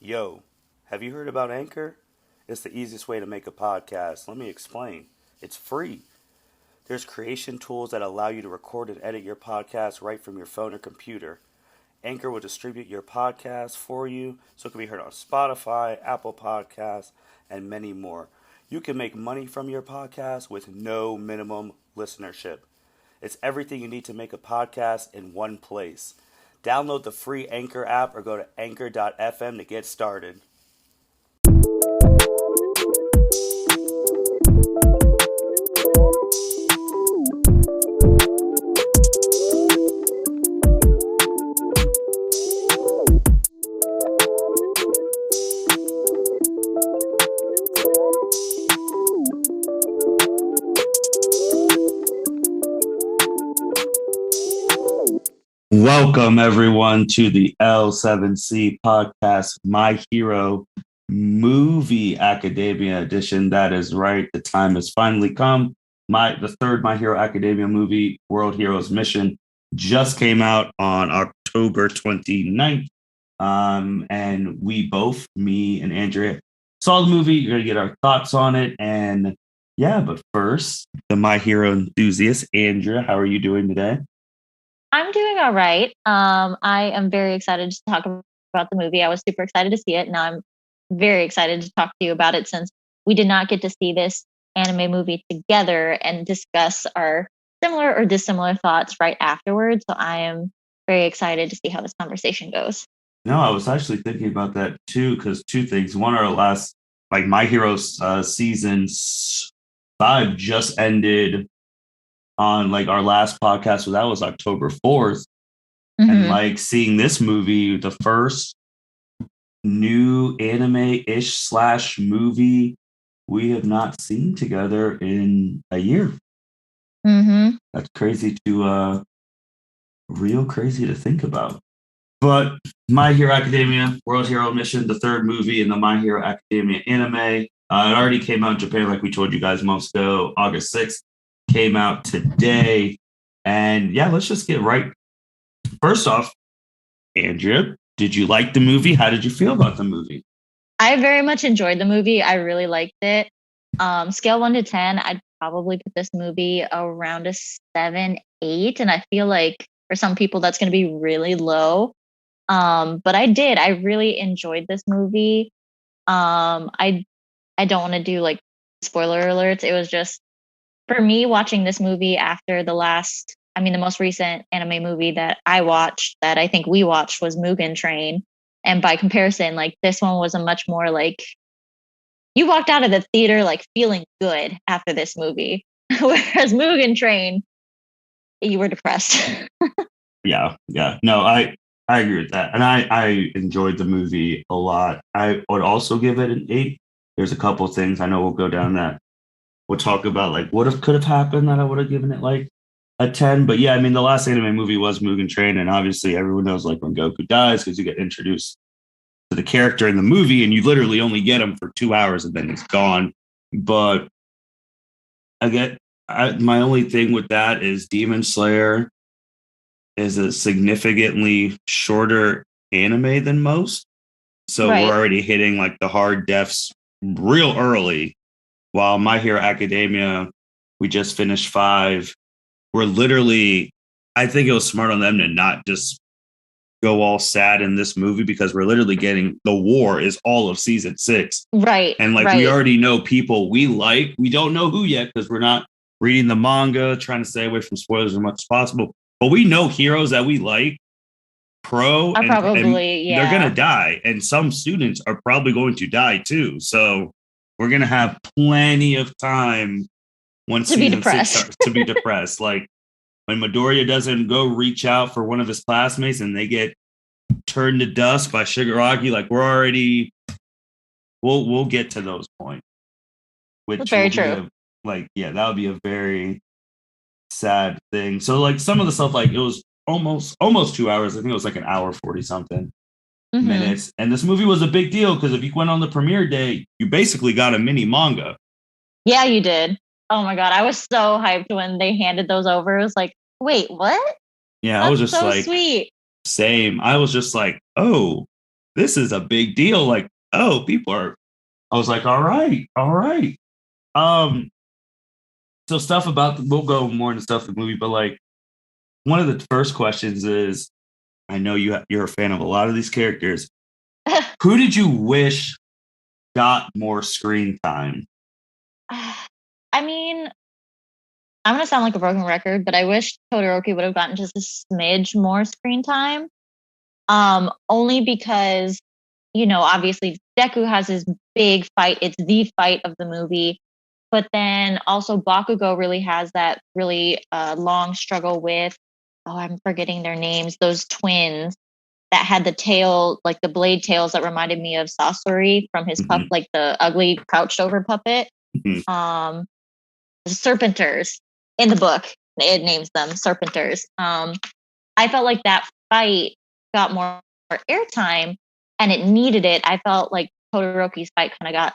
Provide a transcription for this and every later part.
Yo, have you heard about Anchor? It's the easiest way to make a podcast. Let me explain. It's free. There's creation tools that allow you to record and edit your podcast right from your phone or computer. Anchor will distribute your podcast for you so it can be heard on Spotify, Apple Podcasts, and many more. You can make money from your podcast with no minimum listenership. It's everything you need to make a podcast in one place. Download the free Anchor app or go to anchor.fm to get started. Welcome, everyone, to the L7C podcast, My Hero Movie Academia edition. That is right. The time has finally come. The third My Hero Academia movie, World Heroes Mission, just came out on October 29th. And we both, me and Andrea, saw the movie. You're going to get our thoughts on it. And yeah, but first, the My Hero enthusiast, Andrea, how are you doing today? I'm doing all right. I am very excited to talk about the movie. I was super excited to see it. Now I'm very excited to talk to you about it since we did not get to see this anime movie together and discuss our similar or dissimilar thoughts right afterwards. So I am very excited to see how this conversation goes. No, I was actually thinking about that too, because two things. One, our last, like My Heroes season 5 just ended on like our last podcast. So that was October 4th. And like seeing this movie, the first new anime-ish slash movie we have not seen together in a year. That's crazy real crazy to think about. But My Hero Academia, World Hero Mission, the third movie in the My Hero Academia anime. It already came out in Japan, like we told you guys months ago. August 6th came out today. And yeah, let's just get right. First off, Andrea, did you like the movie? How did you feel about the movie? I very much enjoyed the movie. I really liked it. Scale 1 to 10, I'd probably put this movie around a 7, 8. And I feel like for some people that's going to be really low. But I really enjoyed this movie. I don't want to do like spoiler alerts. It was just for me watching this movie after the most recent anime movie that I watched, that I think we watched, was Mugen Train. And by comparison, like this one was a much more like, you walked out of the theater like feeling good after this movie. Whereas Mugen Train, you were depressed. Yeah. No, I agree with that. And I enjoyed the movie a lot. I would also give it an 8. There's a couple things I know we'll go down that we'll talk about, like what could have happened that I would have given it like a 10. But yeah, I mean, the last anime movie was Mugen Train, and obviously everyone knows like when Goku dies, because you get introduced to the character in the movie and you literally only get him for 2 hours and then he's gone. But my only thing with that is Demon Slayer is a significantly shorter anime than most. So Right. We're already hitting like the hard deaths real early. While My Hero Academia, we just finished 5. We're literally, I think it was smart on them to not just go all sad in this movie, because we're literally getting, the war is all of season 6. Right. And like we already know people we like. We don't know who yet because we're not reading the manga, trying to stay away from spoilers as much as possible. But we know heroes that we like, and they're going to die. And some students are probably going to die too. So we're going to have plenty of time once to be depressed. To be depressed. Like when Midoriya doesn't go reach out for one of his classmates and they get turned to dust by Shigaraki, like we'll get to those points. Which very true. That would be a very sad thing. So like some of the stuff, like it was almost 2 hours. I think it was like an hour 40 something minutes. And this movie was a big deal because if you went on the premiere day, you basically got a mini manga. Yeah, you did. Oh my God. I was so hyped when they handed those over. It was like, wait, what? Yeah, I was just so like, sweet. Same. I was just like, oh, this is a big deal. Like, oh, people are. I was like, all right, all right. Um, so stuff about we'll go more into stuff in the movie, but like one of the first questions is, I know you're a fan of a lot of these characters. Who did you wish got more screen time? I mean, I'm gonna sound like a broken record, but I wish Todoroki would have gotten just a smidge more screen time. Only because, obviously Deku has his big fight. It's the fight of the movie. But then also Bakugo really has that really long struggle with, oh, I'm forgetting their names, those twins that had the tail, like the blade tails that reminded me of Sasori from his pup, like the ugly crouched over puppet. Um, Serpenters in the book, it names them Serpenters. I felt like that fight got more airtime and it needed it. I felt like Todoroki's fight kind of got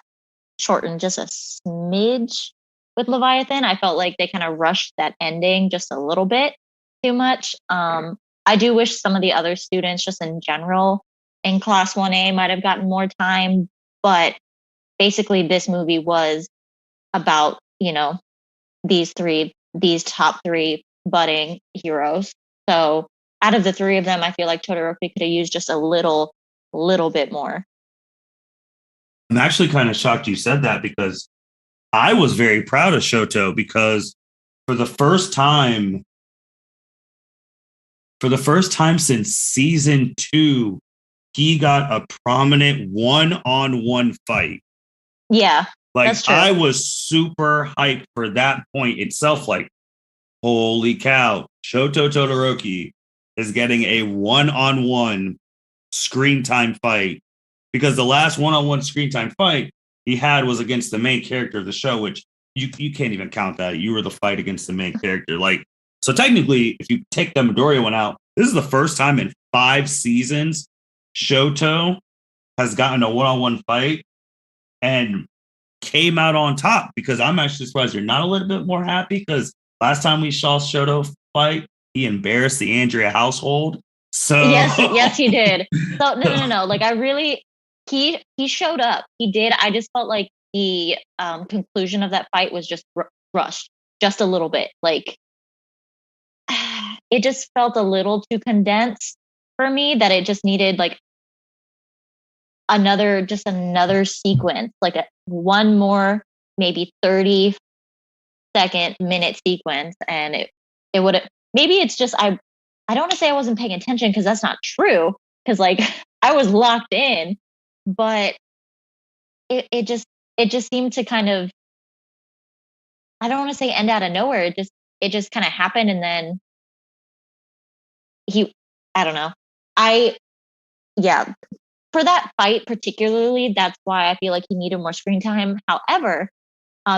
shortened just a smidge with Leviathan. I felt like they kind of rushed that ending just a little bit too much. I do wish some of the other students, just in general, in Class 1A might have gotten more time, but basically, this movie was about, these top three budding heroes. So out of the three of them, I feel like Todoroki could have used just a little bit more. I'm actually kind of shocked you said that because I was very proud of Shoto because for the first time since season 2, he got a prominent one-on-one fight. Yeah, like that's true. I was super hyped for that point itself. Like, holy cow, Shoto Todoroki is getting a one-on-one screen time fight, because the last one-on-one screen time fight he had was against the main character of the show, which you can't even count that. You were the fight against the main character. Like, so technically, if you take the Midoriya one out, this is the first time in 5 seasons Shoto has gotten a one-on-one fight and came out on top, because I'm actually surprised you're not a little bit more happy, because last time we saw Shoto fight, he embarrassed the Andrea household. So yes, he did. So no. Like he showed up. He did. I just felt like the conclusion of that fight was just rushed, just a little bit. Like it just felt a little too condensed for me. That it just needed like another sequence, like one more maybe 30-second minute sequence, and it would have. Maybe it's just I don't want to say I wasn't paying attention, because that's not true, because like I was locked in, but it just seemed to kind of, I don't want to say end out of nowhere. It just kind of happened, and then I don't know. Yeah, for that fight particularly, that's why I feel like he needed more screen time. However,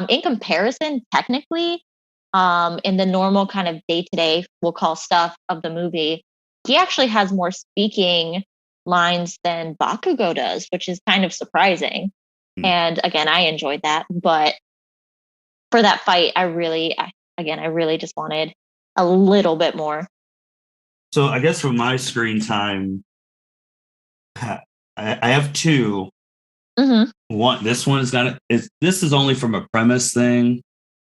in comparison, technically, in the normal kind of day-to-day, we'll call stuff of the movie, he actually has more speaking lines than Bakugo does, which is kind of surprising. And again, I enjoyed that, but for that fight, I really just wanted a little bit more. So I guess for my screen time, I have 2. This one is this is only from a premise thing,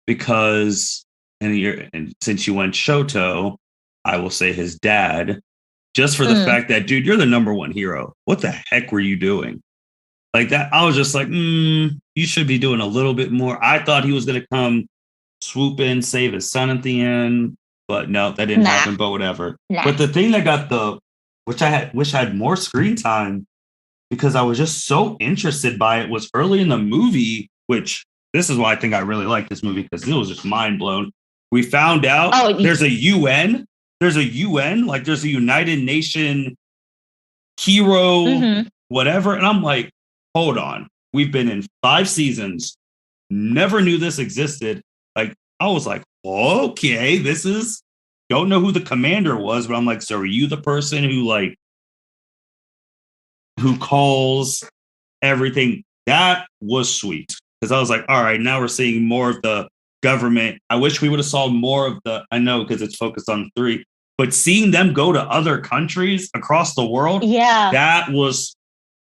because and since you went Shoto, I will say his dad, just for the fact that, dude, you're the number 1 hero. What the heck were you doing? Like that, I was just like, you should be doing a little bit more. I thought he was gonna come swoop in, save his son at the end, but no, that didn't happen. But whatever. But the thing that got which I wish I had more screen time, because I was just so interested by it, was early in the movie, which this is why I think I really like this movie, because it was just mind blown. We found out there's a UN. There's a UN, like there's a United Nation hero, whatever. And I'm like, hold on. We've been in 5 seasons, never knew this existed. Like, I was like, okay, don't know who the commander was, but I'm like, so are you the person who calls everything? That was sweet, because I was like, all right, now we're seeing more of the government. I wish we would have saw more of I know, because it's focused on 3, but seeing them go to other countries across the world, that was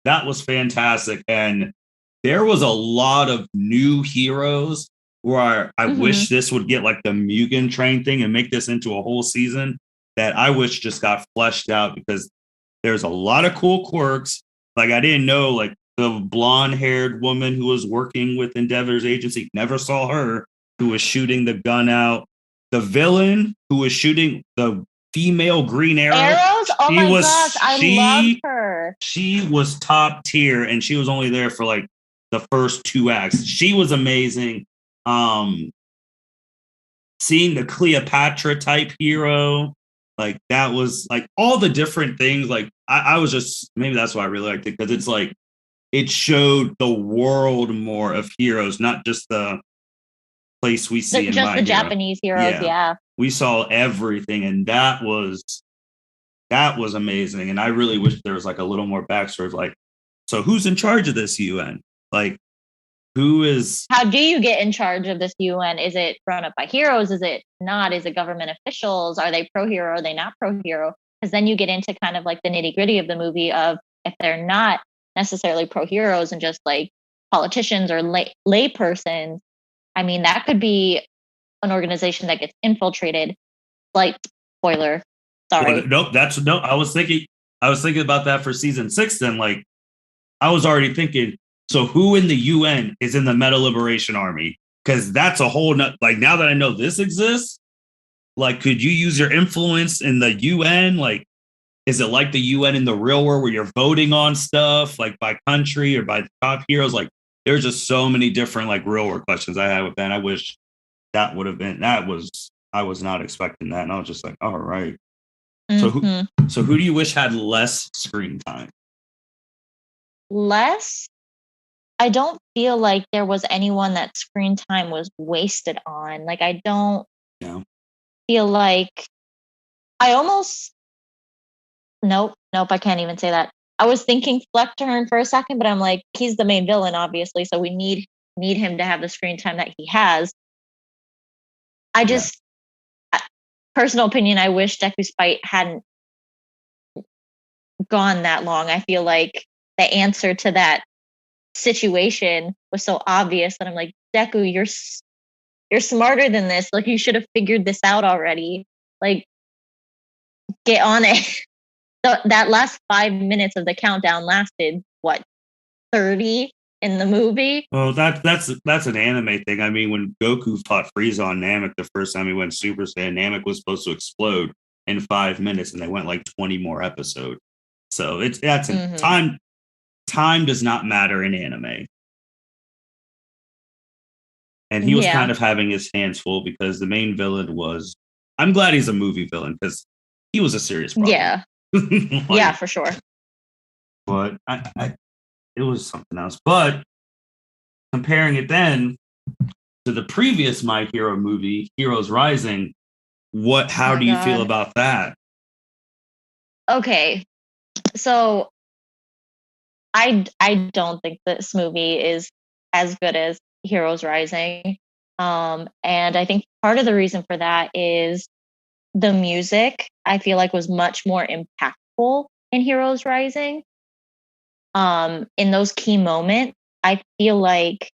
that was fantastic. And there was a lot of new heroes where I wish this would get like the Mugen Train thing and make this into a whole season that I wish just got fleshed out, because there's a lot of cool quirks. Like I didn't know like the blonde haired woman who was working with Endeavor's agency, never saw her, who was shooting the gun out. The villain who was shooting the female Green Arrow. Arrows? Oh my gosh, I loved her. She was top tier, and she was only there for like the first 2 acts. She was amazing. Seeing the Cleopatra type hero, like that was like all the different things. Like I was just, maybe that's why I really liked it, because it's like it showed the world more of heroes, not just the place we see just the Japanese heroes. Yeah, we saw everything, and that was amazing. And I really wish there was like a little more backstory of like, so who's in charge of this UN? Like, who is? How do you get in charge of this UN? Is it run up by heroes? Is it not? Is it government officials? Are they pro-hero? Are they not pro-hero? Because then you get into kind of like the nitty-gritty of the movie of if they're not necessarily pro-heroes and just like politicians or lay persons, I mean, that could be an organization that gets infiltrated. Like, spoiler, sorry. Well, no, I was thinking about that for season 6. Then like I was already thinking, so who in the UN is in the Meta Liberation Army? Because that's a whole like, now that I know this exists, like, could you use your influence in the UN? Like, is it like the UN in the real world where you're voting on stuff like by country or by the top heroes? Like, there's just so many different like real world questions I had with that. I wish that would have been, I was not expecting that. And I was just like, all right. So who do you wish had less screen time? Less? I don't feel like there was anyone that screen time was wasted on. Like, I don't feel like nope, I can't even say that. I was thinking Fleckturn for a second, but I'm like, he's the main villain, obviously, so we need him to have the screen time that he has. I just, personal opinion, I wish Deku's fight hadn't gone that long. I feel like the answer to that situation was so obvious that I'm like, Deku, you're smarter than this. Like, you should have figured this out already. Like, get on it. That last 5 minutes of the countdown lasted what, 30 in the movie? Well, that's an anime thing. I mean, when Goku fought Frieza on Namek the first time he went Super Saiyan, Namek was supposed to explode in 5 minutes, and they went like 20 more episodes. So time does not matter in anime. And he was kind of having his hands full because the main villain was, I'm glad he's a movie villain because he was a serious problem. Yeah. Yeah, for sure. But it was something else. But comparing it then to the previous My Hero movie, Heroes Rising, how do you feel about that? Okay. So I don't think this movie is as good as Heroes Rising. And I think part of the reason for that is the music, I feel like, was much more impactful in Heroes Rising. In those key moments, I feel like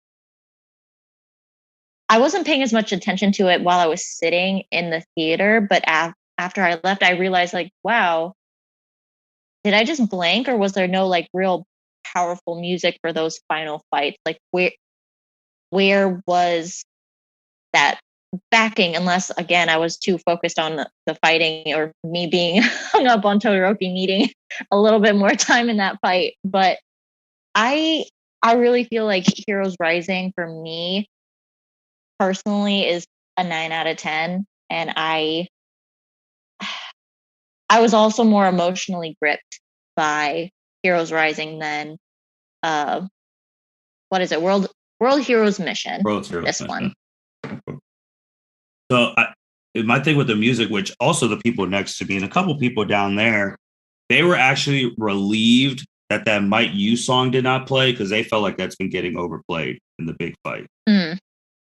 I wasn't paying as much attention to it while I was sitting in the theater, but after I left, I realized, like, wow, did I just blank, or was there no like real powerful music for those final fights? Like, where was that backing? Unless, again, I was too focused on the fighting, or me being hung up on Todoroki needing a little bit more time in that fight. But I really feel like Heroes Rising for me personally is a 9 out of 10, and I was also more emotionally gripped by Heroes Rising than what is it? World Heroes Mission. This one. So my thing with the music, which also the people next to me and a couple people down there, they were actually relieved that Might You song did not play, because they felt like that's been getting overplayed in the big fight.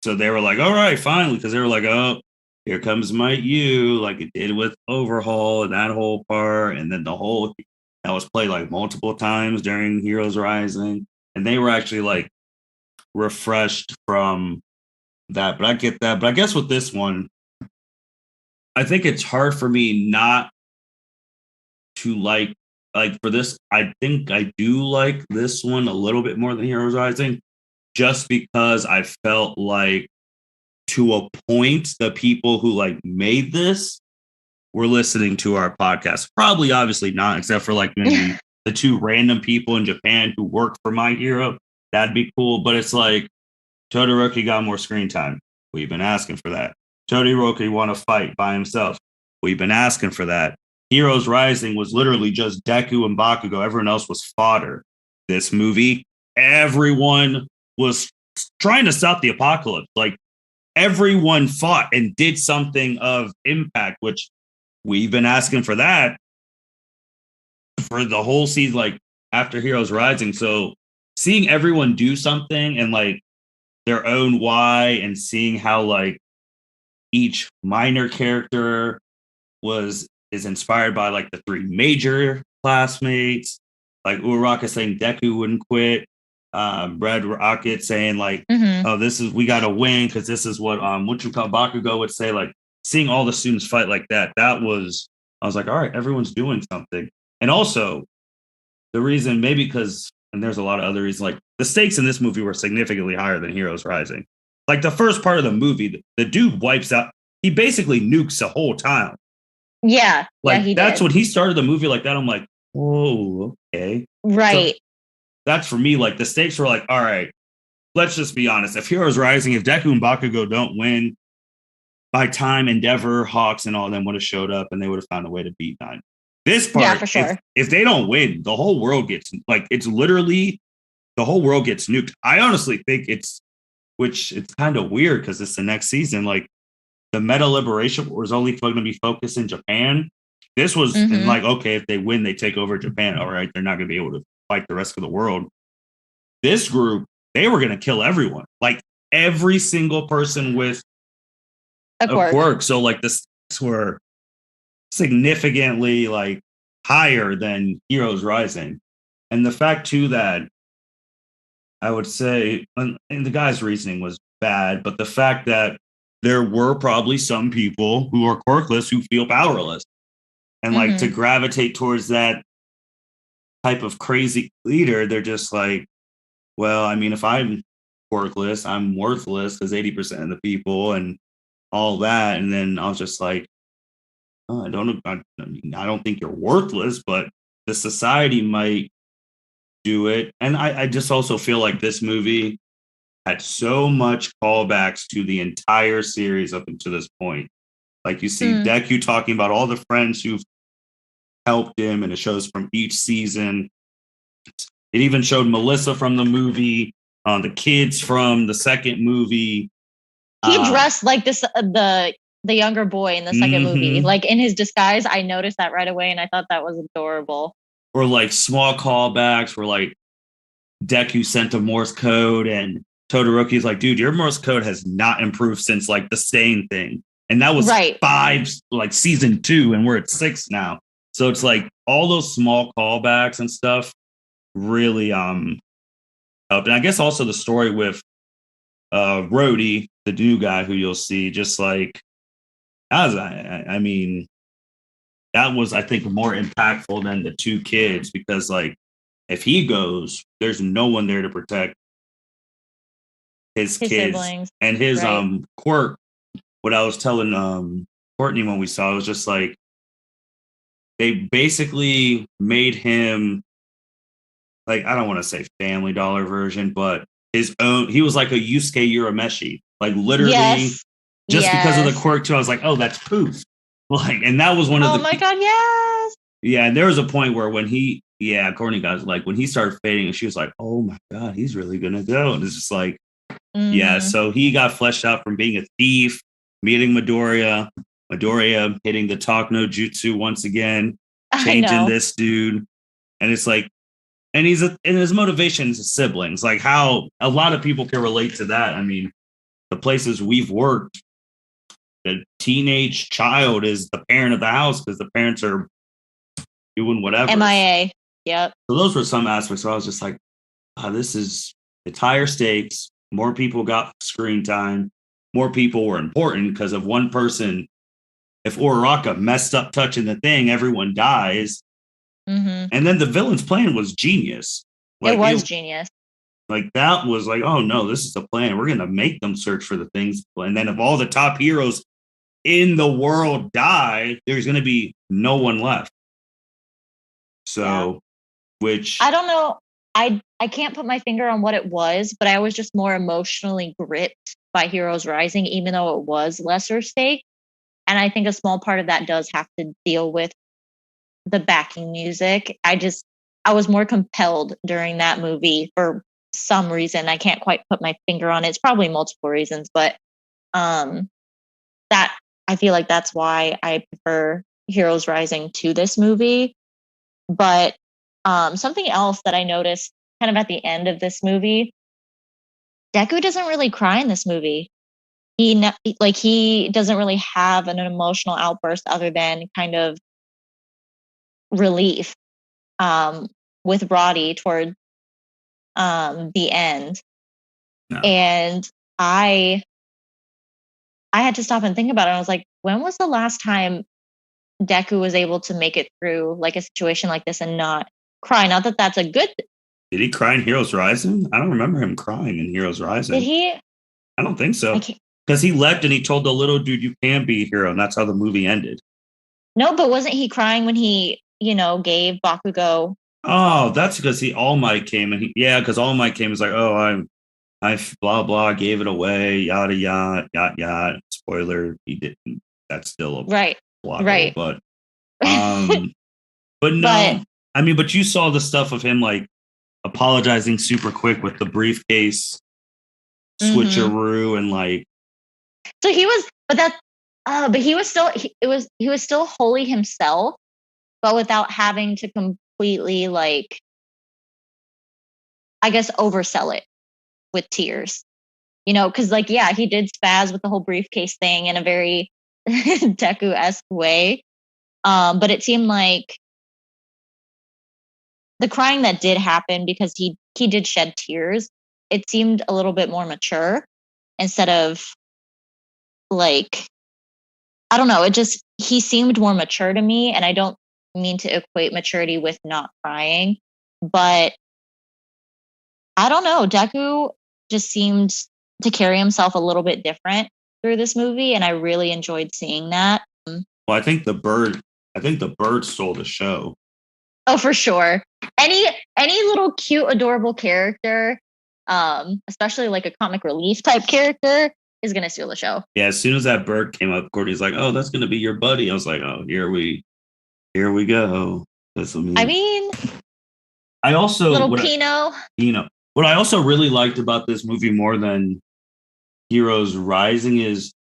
So they were like, all right, finally, because they were like, oh, here comes Might You, like it did with Overhaul and that whole part, and then the whole that was played like multiple times during Heroes Rising, and they were actually like refreshed from that. But I get that. But I guess with this one, I think it's hard for me not to like for this. I think I do like this one a little bit more than Heroes Rising, just because I felt like to a point the people who like made this were listening to our podcast. Probably obviously not, except for like maybe the two random people in Japan who work for My Hero. That'd be cool. But it's like Todoroki got more screen time. We've been asking for that. Todoroki want to fight by himself. We've been asking for that. Heroes Rising was literally just Deku and Bakugo. Everyone else was fodder. This movie, everyone was trying to stop the apocalypse. Like everyone fought and did something of impact, which we've been asking for that for the whole season, like after Heroes Rising. So seeing everyone do something and like their own why, and seeing how like each minor character is inspired by like the three major classmates, like Uraraka saying Deku wouldn't quit, Red Rocket saying like, oh, this is, we gotta win because this is what you call Bakugo would say. Like seeing all the students fight like that, I was like, all right, everyone's doing something. And also the reason, maybe because, and there's a lot of other reasons, like the stakes in this movie were significantly higher than Heroes Rising. Like the first part of the movie, the dude wipes out, he basically nukes the whole town. Yeah. Like yeah, that's when he started the movie like that. I'm like, whoa, okay. Right. So that's for me, like the stakes were like, all right, let's just be honest. If Heroes Rising, if Deku and Bakugo don't win, by time Endeavor, Hawks, and all of them would have showed up and they would have found a way to beat Nine. This part, yeah, for sure. if they don't win, the whole world gets like, it's literally the whole world gets nuked. I honestly think which it's kind of weird because it's the next season. Like the Meta Liberation War is only going to be focused in Japan. This was and like, okay, if they win, they take over Japan. All right, they're not going to be able to fight the rest of the world. This group, they were going to kill everyone, like every single person with a quirk. So like the stakes were significantly like higher than Heroes Rising. And the fact too that I would say, and the guy's reasoning was bad, but the fact that there were probably some people who are quirkless who feel powerless, and like to gravitate towards that type of crazy leader, they're just like, well, I mean, if I'm quirkless, I'm worthless because 80% of the people and all that. And then I was just like, oh, I don't think you're worthless, but the society might do it. And I just also feel like this movie had so much callbacks to the entire series up until this point. Like you see Deku talking about all the friends who've helped him, and it shows from each season. It even showed Melissa from the movie, the kids from the second movie. He dressed like this, the younger boy in the second movie, like in his disguise. I noticed that right away, and I thought that was adorable. Or like small callbacks where like Deku sent a Morse code, and Todoroki's like, dude, your Morse code has not improved since like the stain thing. And that was 5, like season 2, and we're at 6 now. So it's like all those small callbacks and stuff really helped. And I guess also the story with Rhodey, the new guy who you'll see, just like as I mean, that was, I think, more impactful than the 2 kids, because like if he goes, there's no one there to protect his kids siblings. And his quirk. What I was telling Courtney when we saw it was just like they basically made him, like, I don't want to say Family Dollar version, but his own. He was like a Yusuke Urameshi, like literally just because of the quirk too. I was like, oh, that's Poof. Like, and that was one of the. Oh my god, yes. Yeah, and there was a point where when Courtney got like when he started fading, and she was like, oh my god, he's really gonna go, and it's just like, yeah. So he got fleshed out from being a thief, meeting Midoriya hitting the talk no jutsu once again, changing this dude, and it's like. And and his motivations is siblings, like how a lot of people can relate to that. I mean, the places we've worked, the teenage child is the parent of the house because the parents are doing whatever. MIA. Yep. So those were some aspects where I was just like, it's higher stakes. More people got screen time. More people were important because of one person. If Uraraka messed up touching the thing, everyone dies. Mm-hmm. And then the villain's plan was genius. It was genius. Like that was like, oh no, this is the plan. We're gonna make them search for the things. And then if all the top heroes in the world die, there's gonna be no one left. So, which I don't know. I can't put my finger on what it was, but I was just more emotionally gripped by Heroes Rising, even though it was lesser stake. And I think a small part of that does have to deal with the backing music. I was more compelled during that movie for some reason. I can't quite put my finger on it. It's probably multiple reasons, but that I feel like that's why I prefer Heroes Rising to this movie. But something else that I noticed kind of at the end of this movie, Deku doesn't really cry in this movie. He doesn't really have an emotional outburst other than kind of relief with Roddy toward the end. No. And I had to stop and think about it. I was like, when was the last time Deku was able to make it through like a situation like this and not cry? Not that that's a good Did he cry in Heroes Rising? I don't remember him crying in Heroes Rising. Did he? I don't think so. Because he left and he told the little dude, you can be a hero. And that's how the movie ended. No, but wasn't he crying when he, gave Bakugo? Oh, that's because All Might came. Because All Might came. Was like, oh, I blah, blah, gave it away. Yada, yada, yada, yada. Spoiler, he didn't. That's still a right. plot Right. Hole, but no. But you saw the stuff of him like apologizing super quick with the briefcase switcheroo and like. So he was, but he was still, he was still wholly himself, but without having to completely like, I guess, oversell it with tears, because like, yeah, he did spaz with the whole briefcase thing in a very Deku-esque way. But it seemed like the crying that did happen, because he did shed tears, it seemed a little bit more mature instead of like, I don't know, he seemed more mature to me, and I don't mean to equate maturity with not crying, but I don't know, Deku just seemed to carry himself a little bit different through this movie, and I really enjoyed seeing that. Well, I think the bird stole the show. Oh, for sure. Any little cute, adorable character, especially like a comic relief type character, is gonna steal the show. Yeah, as soon as that bird came up, Courtney's like, "Oh, that's gonna be your buddy." I was like, "Oh, here we go." That's what I also little Pino. What I also really liked about this movie more than Heroes Rising is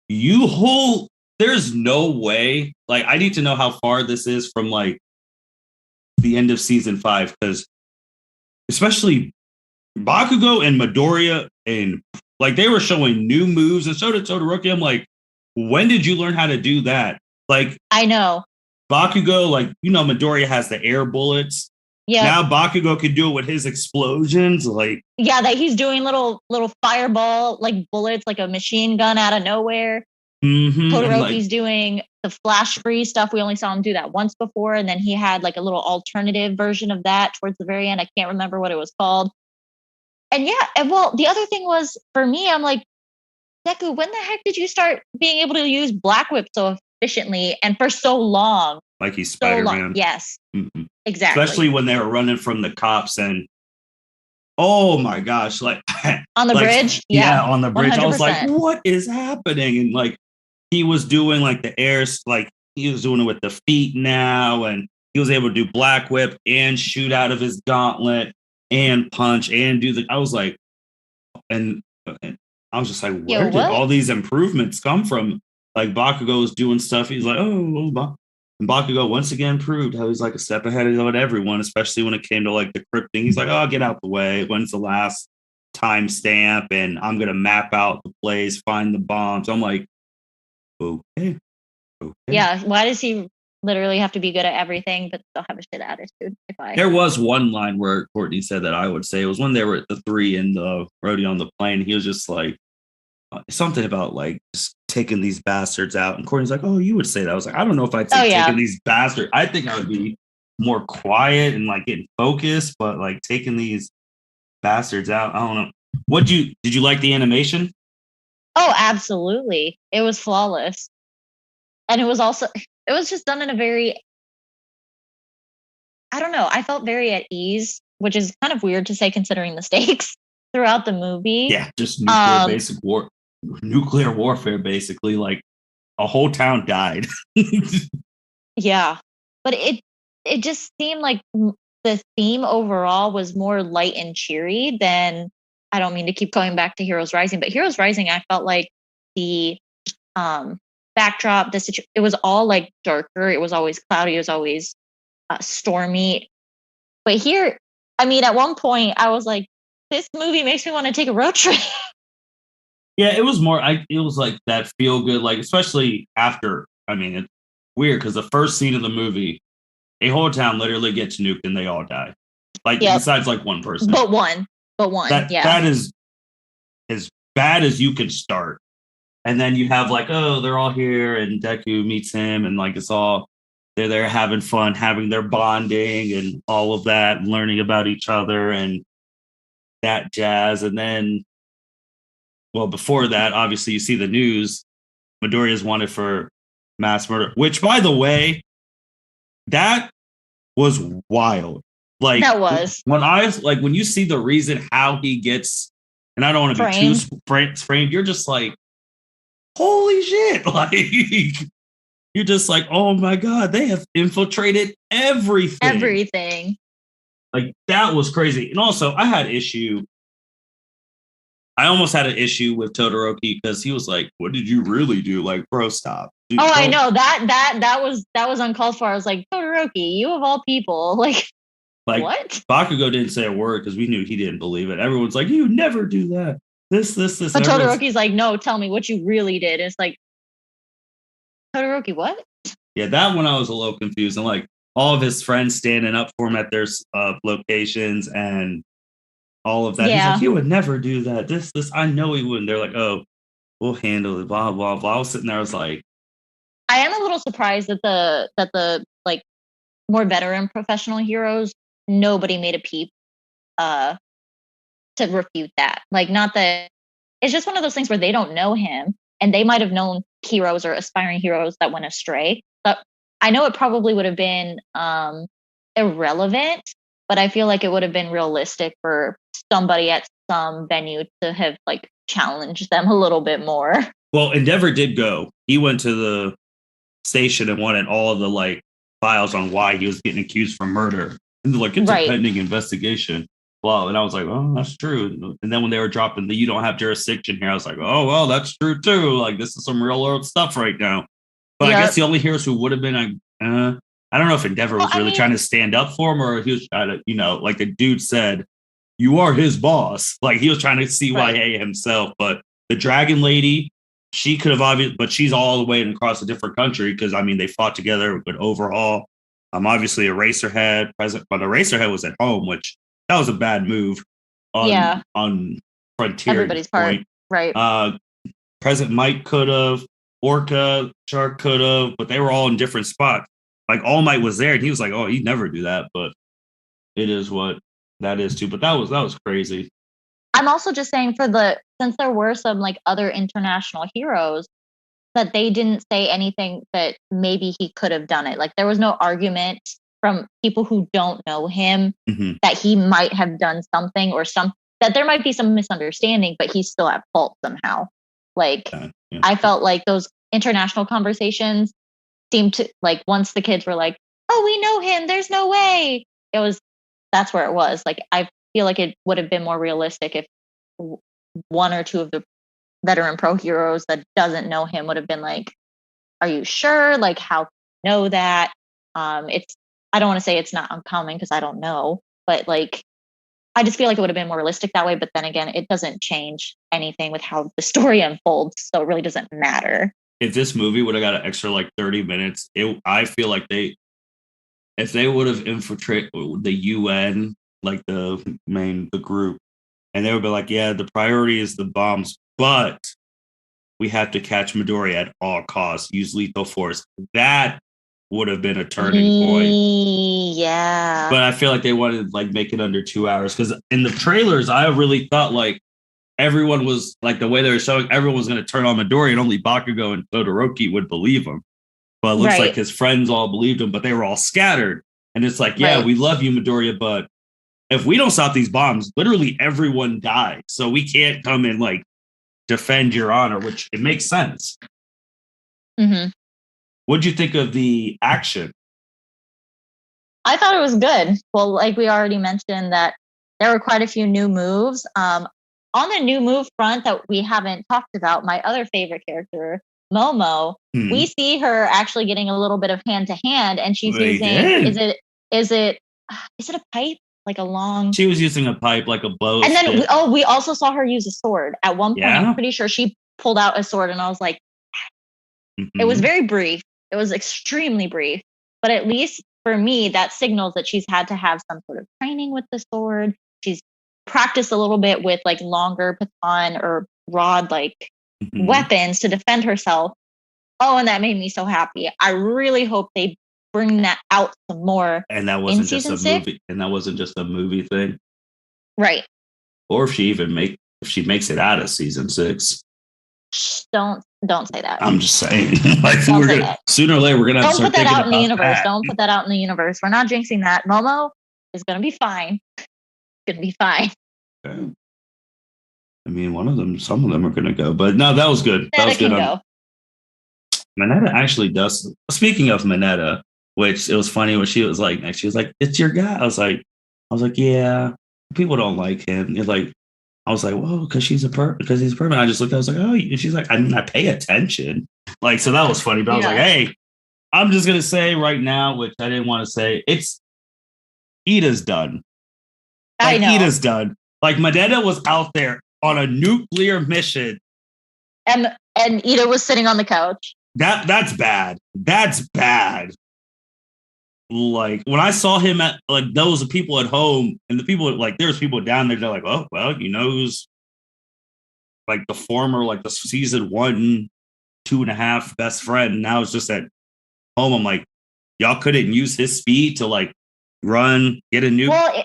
there's no way. Like, I need to know how far this is from like the end of season 5, because especially Bakugo and Midoriya, and like they were showing new moves, and so did Todoroki. I'm like, when did you learn how to do that? Like, I know Bakugo, like, Midoriya has the air bullets. Yeah. Now Bakugo can do it with his explosions. Like, yeah, that he's doing little fireball like bullets, like a machine gun out of nowhere. Mm-hmm. Todoroki's doing the flash freeze stuff. We only saw him do that once before, and then he had like a little alternative version of that towards the very end. I can't remember what it was called. And yeah, and well, the other thing was, for me, I'm like, Deku, when the heck did you start being able to use Black Whip so efficiently and for so long? Like he's Spider-Man. Yes, exactly. Especially when they were running from the cops, and oh my gosh, like on the bridge. Yeah, on the bridge. 100%. I was like, what is happening? And like he was doing like the airs, like he was doing it with the feet now, and he was able to do Black Whip and shoot out of his gauntlet and punch and do the. I was like, and I was just like, where did all these improvements come from? Like Bakugo was doing stuff. He's like, oh, and Bakugo once again proved how he's like a step ahead of everyone, especially when it came to like the crypt thing. He's like, oh, get out the way. When's the last timestamp? And I'm going to map out the place, find the bombs. I'm like, okay. Yeah. Why does he literally have to be good at everything, but still have a shit attitude. There was one line where Courtney said that I would say it was when they were at the 3 in the rodeo on the plane. He was just like something about like just taking these bastards out, and Courtney's like, "Oh, you would say that." I was like, "I don't know if I'd say taking these bastards. I think I would be more quiet and like getting focused, but like taking these bastards out, I don't know." Did you like the animation? Oh, absolutely. It was flawless. And it was just done in a very, I don't know, I felt very at ease, which is kind of weird to say considering the stakes throughout the movie. Yeah, just nuclear warfare, basically. Like a whole town died. Yeah. But it just seemed like the theme overall was more light and cheery than, I don't mean to keep going back to Heroes Rising, but Heroes Rising, I felt like the backdrop, it was all like darker. It was always cloudy. It was always stormy. But here, I mean, at one point, I was like, this movie makes me want to take a road trip. Yeah, it was more. It was like that feel good, like especially after. I mean, it's weird because the first scene of the movie, a whole town literally gets nuked and they all die. Like besides like one person, but one. That is as bad as you could start. And then you have like, oh, they're all here, and Deku meets him, and like it's all they're there having fun, having their bonding and all of that, and learning about each other and that jazz. And then, well, before that, obviously you see the news. Midoriya is wanted for mass murder, which, by the way, that was wild. Like that was when you see the reason how he gets, and I don't want to be too framed, you're just like, holy shit. Like you're just like, oh my God, they have infiltrated everything. Like that was crazy. And also I almost had an issue with Todoroki because he was like, what did you really do? Like, bro, stop. Dude, I know that was uncalled for. I was like, Todoroki, you of all people, like what? Bakugo didn't say a word because we knew he didn't believe it. Everyone's like, you never do that. This. But Todoroki's like, no, tell me what you really did. It's like, Todoroki, what? Yeah, that one I was a little confused. And like all of his friends standing up for him at their locations and all of that. Yeah. He's like, he would never do that. This, I know he wouldn't. They're like, oh, we'll handle it, blah, blah, blah. I was sitting there, I was like, I am a little surprised that the like more veteran professional heroes, nobody made a peep to refute that. Like, not that it's just one of those things where they don't know him, and they might have known heroes or aspiring heroes that went astray. But I know it probably would have been irrelevant, but I feel like it would have been realistic for somebody at some venue to have like challenged them a little bit more. Well, Endeavor did go. He went to the station and wanted all of the like files on why he was getting accused for murder. And they're like, it's a pending investigation. Wow. And I was like, oh, that's true. And then when they were dropping the you don't have jurisdiction here, I was like, oh, well, that's true too. Like, this is some real world stuff right now. But I guess the only heroes who would have been, I don't know if Endeavor was really trying to stand up for him, or he was trying to, like the dude said, you are his boss. Like he was trying to CYA himself. But the Dragon Lady, she could have obviously, but she's all the way across a different country because, I mean, they fought together with overhaul. Obviously, Eraserhead present, but Eraserhead was at home, which that was a bad move on Frontier. Everybody's part. Right. President Mike could have, Orca, Shark could have, but they were all in different spots. Like All Might was there, and he was like, "Oh, he'd never do that," but it is what that is too. But that was crazy. I'm also just saying since there were some like other international heroes that they didn't say anything that maybe he could have done it. Like there was no argument from people who don't know him that he might have done something or that there might be some misunderstanding, but he's still at fault somehow. Like I felt like those international conversations seemed to, like, once the kids were like, oh, we know him, there's no way. That's where it was. Like, I feel like it would have been more realistic if one or two of the veteran pro heroes that doesn't know him would have been like, are you sure? Like, how know that? I don't want to say it's not uncommon because I don't know, but like, I just feel like it would have been more realistic that way. But then again, it doesn't change anything with how the story unfolds. So it really doesn't matter. if this movie would have got an extra like 30 minutes, I feel like if they would have infiltrated the UN, like the group, and they would be like, yeah, the priority is the bombs, but we have to catch Midori at all costs, use lethal force. That would have been a turning point. Yeah. But I feel like they wanted to like make it under 2 hours, because in the trailers, I really thought like everyone was like, the way they were showing, everyone was going to turn on Midori, and only Bakugo and Todoroki would believe him. But it looks like his friends all believed him, but they were all scattered. And it's like, yeah, we love you, Midoriya, but if we don't stop these bombs, literally everyone dies. So we can't come and like defend your honor, which it makes sense. Mm-hmm. What'd you think of the action? I thought it was good. Well, like we already mentioned, that there were quite a few new moves. On the new move front that we haven't talked about, my other favorite character, Momo, we see her actually getting a little bit of hand to hand, and she's using is it a pipe, like a long? She was using a pipe, like a bow. And then we also saw her use a sword at one point. I'm pretty sure she pulled out a sword, and I was like, it was very brief. It was extremely brief, but at least for me, that signals that she's had to have some sort of training with the sword. She's practiced a little bit with like longer baton or rod like weapons to defend herself. Oh, and that made me so happy. I really hope they bring that out some more. And that wasn't just a movie. And that wasn't just a movie thing, right? Or if she makes it out of season 6. Don't say that. I'm just saying, like, sooner or later we're gonna have to start thinking about that. Don't put that out in the universe. Don't put that out in the universe. We're not jinxing that. Momo is gonna be fine. Gonna be fine. Okay. I mean, some of them are gonna go, but no, that was good. That was good. Mineta actually does. Speaking of Mineta, which it was funny when she was like, "It's your guy." I was like, yeah, people don't like him. It's like, I was like, whoa, because he's a pervert. I just looked, I was like, oh, and she's like, I pay attention. Like, so that was funny. But I was like, hey, I'm just going to say right now, which I didn't want to say, Ida's done. Like, I know. Ida's done. Like, Mineta was out there on a nuclear mission. And Ida was sitting on the couch. That's bad. That's bad. Like, when I saw him at, like, those people at home, and the people, like, there's people down there, they're like, oh, well, who's like the former, like the season 1, 2.5 best friend. Now it's just at home. I'm like, y'all couldn't use his speed to like run, get a new. Well,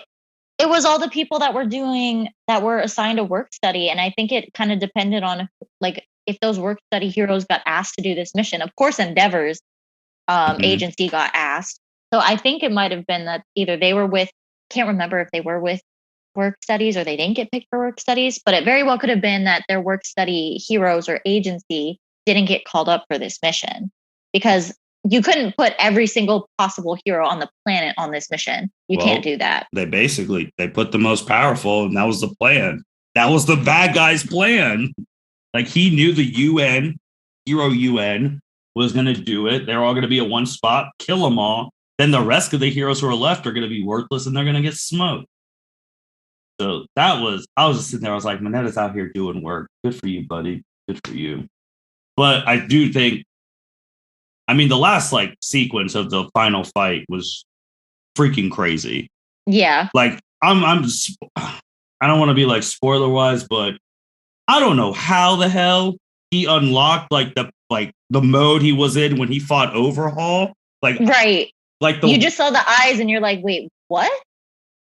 it was all the people that were assigned a work study. And I think it kind of depended on like if those work study heroes got asked to do this mission. Of course, Endeavor's agency got asked. So I think it might have been that either they were with, can't remember if they were with work studies or they didn't get picked for work studies, but it very well could have been that their work study heroes or agency didn't get called up for this mission, because you couldn't put every single possible hero on the planet on this mission. You can't do that. They put the most powerful, and that was the plan. That was the bad guy's plan. Like, he knew the UN was going to do it. They're all going to be at one spot, kill them all. Then the rest of the heroes who are left are going to be worthless, and they're going to get smoked. So I was just sitting there. I was like, Mineta's out here doing work. Good for you, buddy. Good for you. But I do think, the last like sequence of the final fight was freaking crazy. Yeah. Like, I don't want to be like spoiler wise, but I don't know how the hell he unlocked like the mode he was in when he fought Overhaul. Like, right. Like you just saw the eyes and you're like, wait, what?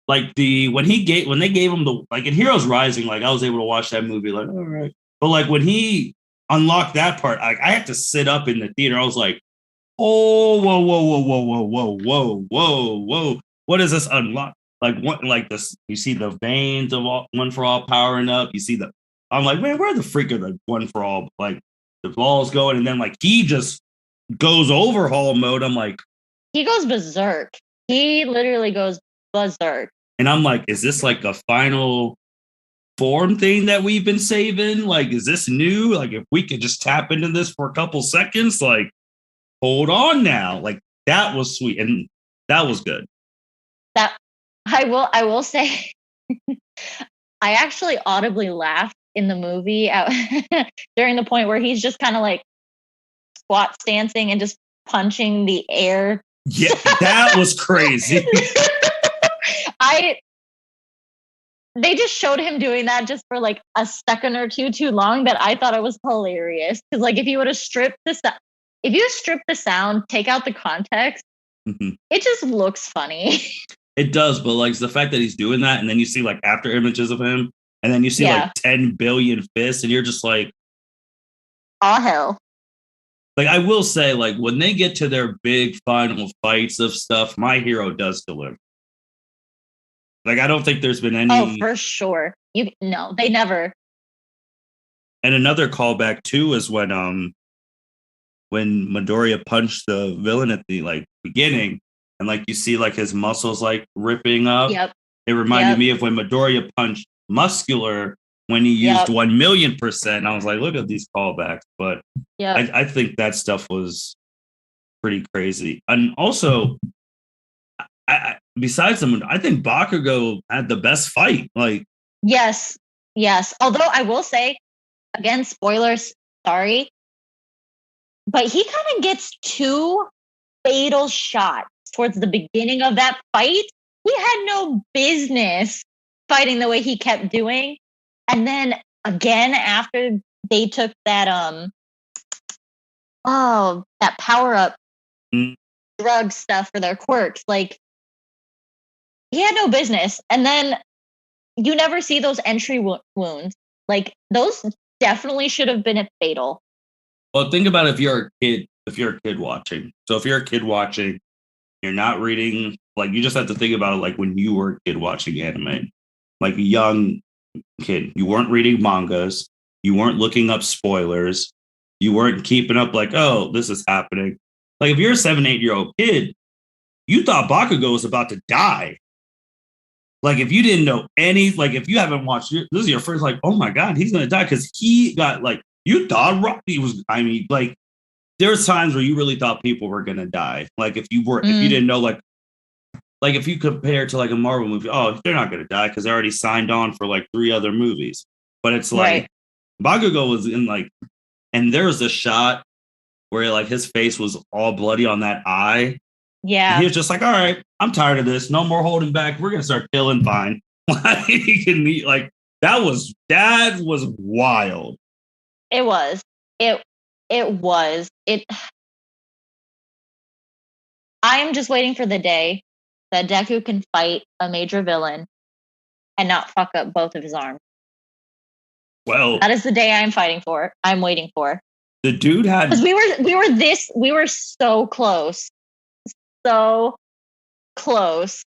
Like when they gave him the, like in Heroes Rising, like I was able to watch that movie, like, all right. But like when he unlocked that part, I had to sit up in the theater. I was like, oh, whoa. What is this unlock? Like what, like this, you see the veins of One for All powering up. You see I'm like, man, where the freak are the One for All, like the balls going? And then like he just goes Overhaul mode. I'm like, he goes berserk. He literally goes berserk. And I'm like, is this like a final form thing that we've been saving? Like, is this new? Like, if we could just tap into this for a couple seconds, like, hold on now. Like, that was sweet. And that was good. That I will say, I actually audibly laughed in the movie during the point where he's just kind of like squat stancing and just punching the air. Yeah, that was crazy. They just showed him doing that just for like a second or two too long, that I thought it was hilarious. Because like if you would have stripped the sound, take out the context, it just looks funny. It does, but like the fact that he's doing that, and then you see like after images of him, and then you see like 10 billion fists, and you're just like, oh hell. Like I will say, like when they get to their big final fights of stuff, my hero does deliver. Like I don't think there's been any. Oh, for sure. No, they never. And another callback too is when Midoriya punched the villain at the like beginning, and like you see like his muscles like ripping up. Yep. It reminded me of when Midoriya punched Muscular when he used 1,000,000%. I was like, look at these callbacks. But I think that stuff was pretty crazy. And also, besides them, I think Bakugo had the best fight. Like, yes. Although I will say, again, spoilers, sorry, but he kind of gets 2 fatal shots towards the beginning of that fight. He had no business fighting the way he kept doing. And then again, after they took that that power up drug stuff for their quirks, like he had no business. And then you never see those entry wounds. Like those definitely should have been fatal. Well, think about if you're a kid watching. So if you're a kid watching, you're not reading, like you just have to think about it like when you were a kid watching anime. Like a young kid. You weren't reading mangas. You weren't looking up spoilers. You weren't keeping up like, oh, this is happening. Like if you're a 7, 8-year-old kid, you thought Bakugo was about to die. Like if you didn't know like if you haven't watched, this is your first, like, oh my God, he's going to die. Because he got like, you thought Rocky was, I mean, like there's times where you really thought people were going to die. Like if you didn't know, like if you compare it to like a Marvel movie, oh, they're not going to die because they already signed on for like 3 other movies. But it's like Bakugo was in like, and there was a shot where like his face was all bloody on that eye. Yeah. And he was just like, all right, I'm tired of this. No more holding back. We're going to start killing fine. Like he can eat, like that was wild. It was. I'm just waiting for the day that Deku can fight a major villain and not fuck up both of his arms. Well, that is the day I'm fighting for. I'm waiting for. The dude had, because we were so close. So close.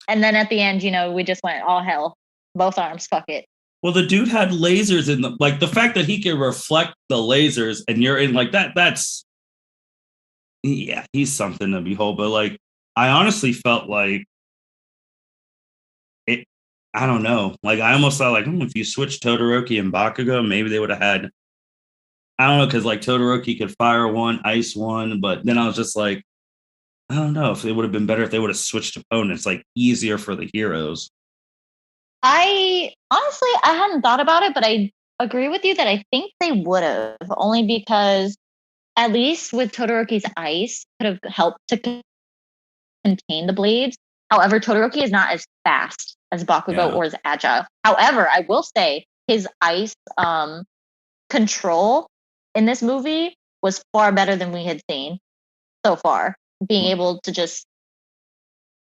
And then at the end, we just went all hell. Both arms, fuck it. Well, the dude had lasers in them. Like the fact that he can reflect the lasers and you're in like that's he's something to behold. But like I honestly felt like it, I don't know. Like I almost thought like, if you switch Todoroki and Bakugo, maybe they would have had, I don't know, because like Todoroki could fire one, ice one, but then I was just like, I don't know if it would have been better if they would have switched opponents, like easier for the heroes. I hadn't thought about it, but I agree with you that I think they would have, only because at least with Todoroki's ice could have helped to contain the blades. However, Todoroki is not as fast as Bakugo or as agile. However, I will say his ice control in this movie was far better than we had seen so far. Being able to just,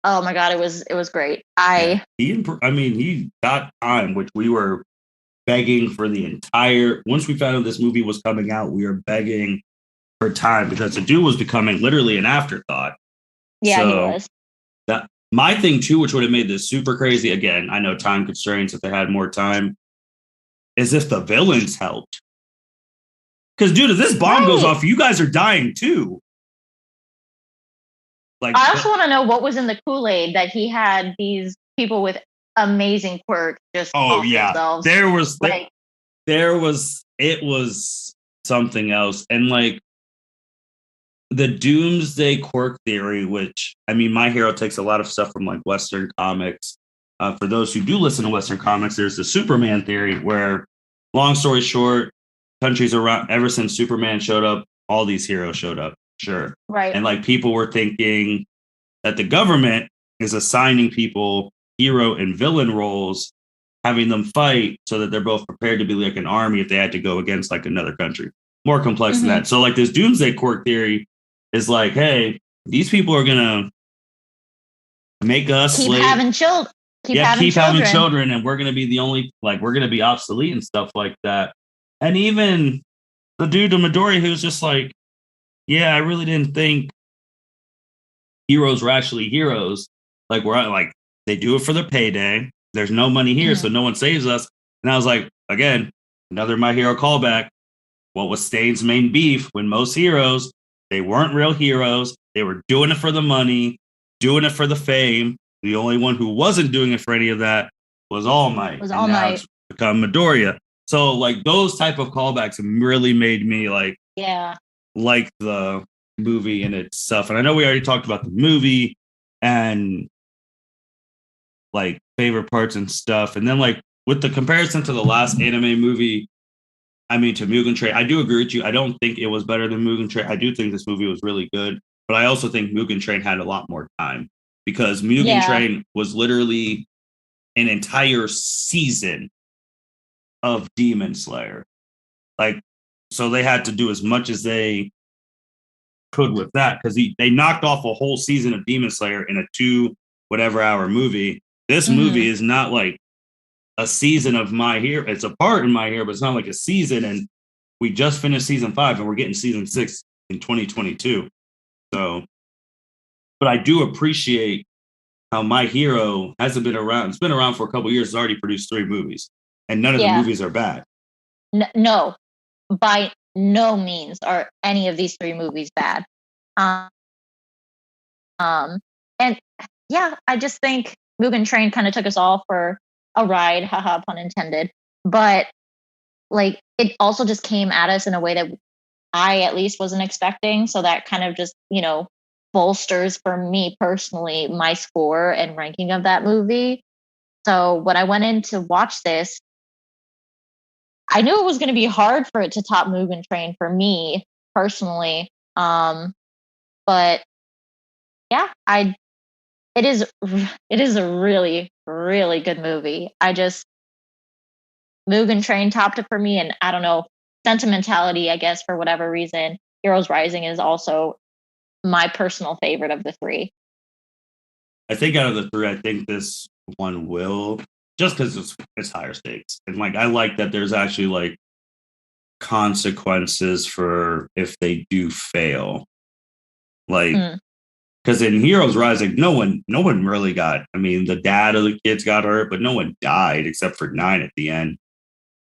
oh my God, it was great. He got time, which we were begging for once we found out this movie was coming out, we were begging for time because the dude was becoming literally an afterthought. Yeah, so, he was. My thing too, which would have made this super crazy, again, I know time constraints if they had more time, is if the villains helped. Because dude, if this bomb goes off, you guys are dying too. Like, I also want to know what was in the Kool-Aid that he had these people with amazing quirks just themselves. It was something else. And like the Doomsday quirk theory, which my hero takes a lot of stuff from like Western comics. For those who do listen to Western comics, there's the Superman theory where, long story short, countries around, ever since Superman showed up, all these heroes showed up. Sure. Right. And like people were thinking that the government is assigning people hero and villain roles, having them fight so that they're both prepared to be like an army if they had to go against like another country. More complex than that. So like this doomsday quirk theory is like, hey, these people are gonna make us keep having children. Keep having children, and we're gonna be the only, like, we're gonna be obsolete and stuff like that. And even the dude to Midori who's just like, yeah, I really didn't think heroes were actually heroes. Like we're like, they do it for their payday. There's no money here, so no one saves us. And I was like, again, another My Hero callback. What was Stain's main beef when most heroes, they weren't real heroes. They were doing it for the money, doing it for the fame. The only one who wasn't doing it for any of that was All Might. Now it's become Midoriya. So like those type of callbacks really made me like the movie in itself. And I know we already talked about the movie and like favorite parts and stuff. And then like with the comparison to the last anime movie, I mean, to Mugen Train, I do agree with you. I don't think it was better than Mugen Train. I do think this movie was really good, but I also think Mugen Train had a lot more time because Mugen Train was literally an entire season of Demon Slayer. Like, so they had to do as much as they could with that because they knocked off a whole season of Demon Slayer in a 2 whatever hour movie. This movie is not like a season of My Hero. It's a part in My Hero, but it's not like a season. And we just finished season 5 and we're getting season 6 in 2022. So, but I do appreciate how My Hero hasn't been around. It's been around for a couple of years. It's already produced 3 movies and none of the movies are bad. No, by no means are any of these 3 movies bad. And yeah, I just think Mugen Train kind of took us all for a ride, haha, pun intended. But like it also just came at us in a way that I at least wasn't expecting. So that kind of just, bolsters for me personally my score and ranking of that movie. So when I went in to watch this, I knew it was going to be hard for it to top Mugen Train for me personally. But yeah, it is a really, really good movie. Mugen Train topped it for me, and I don't know, sentimentality, I guess, for whatever reason, Heroes Rising is also my personal favorite of the 3. I think out of the 3, I think this one will, just because it's higher stakes. And like I like that there's actually like consequences for if they do fail. Like because in Heroes Rising, no one really got, I mean, the dad of the kids got hurt, but no one died except for 9 at the end.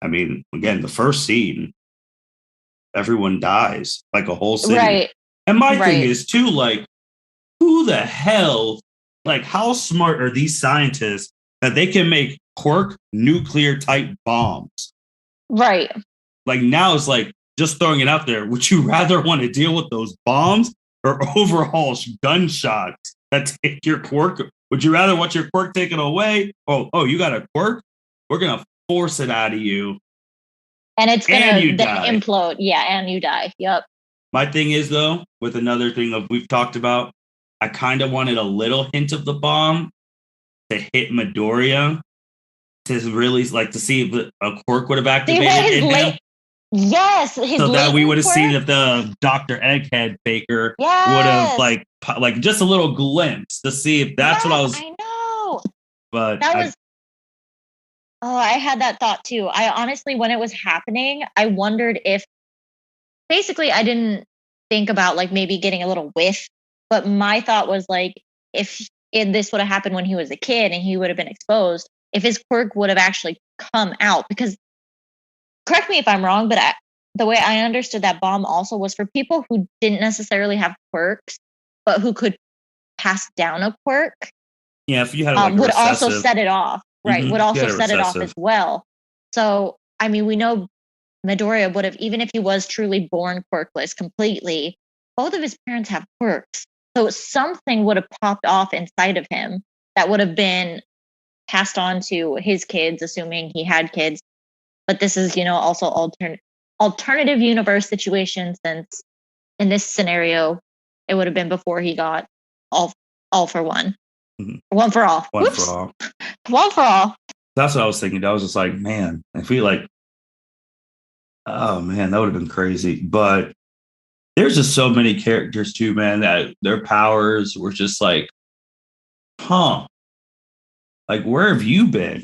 I mean, again, the first scene, everyone dies, like a whole city. Right. And my thing is too, like, who the hell, like, how smart are these scientists that they can make quirk nuclear type bombs? Right. Like now it's like just throwing it out there. Would you rather want to deal with those bombs or overhaul gunshots that take your quirk? Would you rather want your quirk taken away? Oh, you got a quirk? We're gonna force it out of you. And it's gonna then implode. Yeah, and you die. Yep. My thing is though, with another thing that we've talked about, I kind of wanted a little hint of the bomb to hit Midoriya to really like to see if a quirk would have activated in him. Yes, so that we would have seen if the Dr. Egghead Baker would have like just a little glimpse to see if that's what I was. I know, but that was. I had that thought too. I honestly, when it was happening, I wondered if. Basically, I didn't think about like maybe getting a little whiff, but my thought was like if this would have happened when he was a kid and he would have been exposed, if his quirk would have actually come out because. Correct me if I'm wrong, but the way I understood that bomb also was for people who didn't necessarily have quirks, but who could pass down a quirk. Yeah, if you had like would also set it off, right? Would also set it off as well. So, I mean, we know Midoriya would have, even if he was truly born quirkless completely, both of his parents have quirks. So something would have popped off inside of him that would have been passed on to his kids, assuming he had kids. But this is, also alternative universe situation, since in this scenario, it would have been before he got all for one. Mhm. One for all. One Whoops. for all. One for all. That's what I was thinking. I was just like, man, I feel like, oh man, that would have been crazy. But there's just so many characters too, man, that their powers were just like, huh, like where have you been?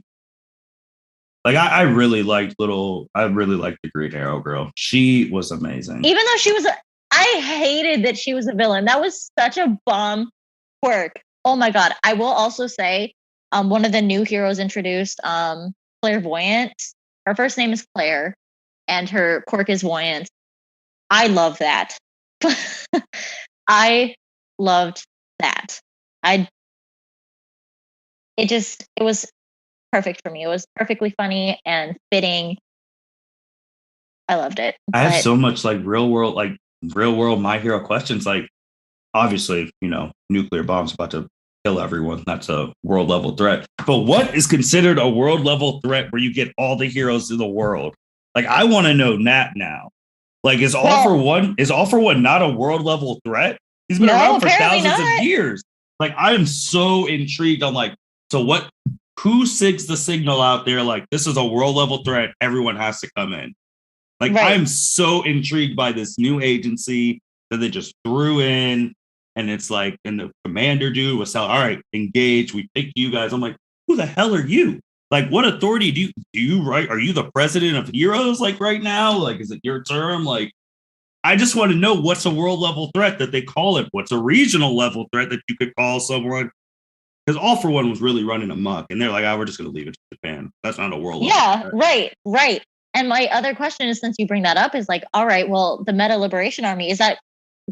Like I really liked the Green Arrow girl. She was amazing. Even though I hated that she was a villain. That was such a bomb quirk. Oh my god. I will also say, one of the new heroes introduced, Clairvoyant. Her first name is Claire, and her quirk is Voyant. I love that. I loved that. It was perfect for me. It was perfectly funny and fitting. I loved it. I have so much like real world My Hero questions. Like, obviously, nuclear bombs about to kill everyone. That's a world level threat. But what is considered a world level threat where you get all the heroes in the world? Like, I want to know that now. Like, is All for One not a world level threat? He's been around for thousands of years. Like, I am so intrigued. I'm like, so what? Who sigs the signal out there? Like, this is a world level threat. Everyone has to come in. Like, right. I'm so intrigued by this new agency that they just threw in. And it's like, and the commander dude was telling, all right, engage. We picked you guys. I'm like, who the hell are you? Like, what authority do you right? Are you the president of heroes like right now? Like, is it your term? Like, I just want to know what's a world level threat that they call it. What's a regional level threat that you could call someone? Because All for One was really running amok. And they're like, we're just going to leave it to Japan. That's not a world level threat. Right. And my other question is, since you bring that up, is like, all right, well, the Meta Liberation Army, is that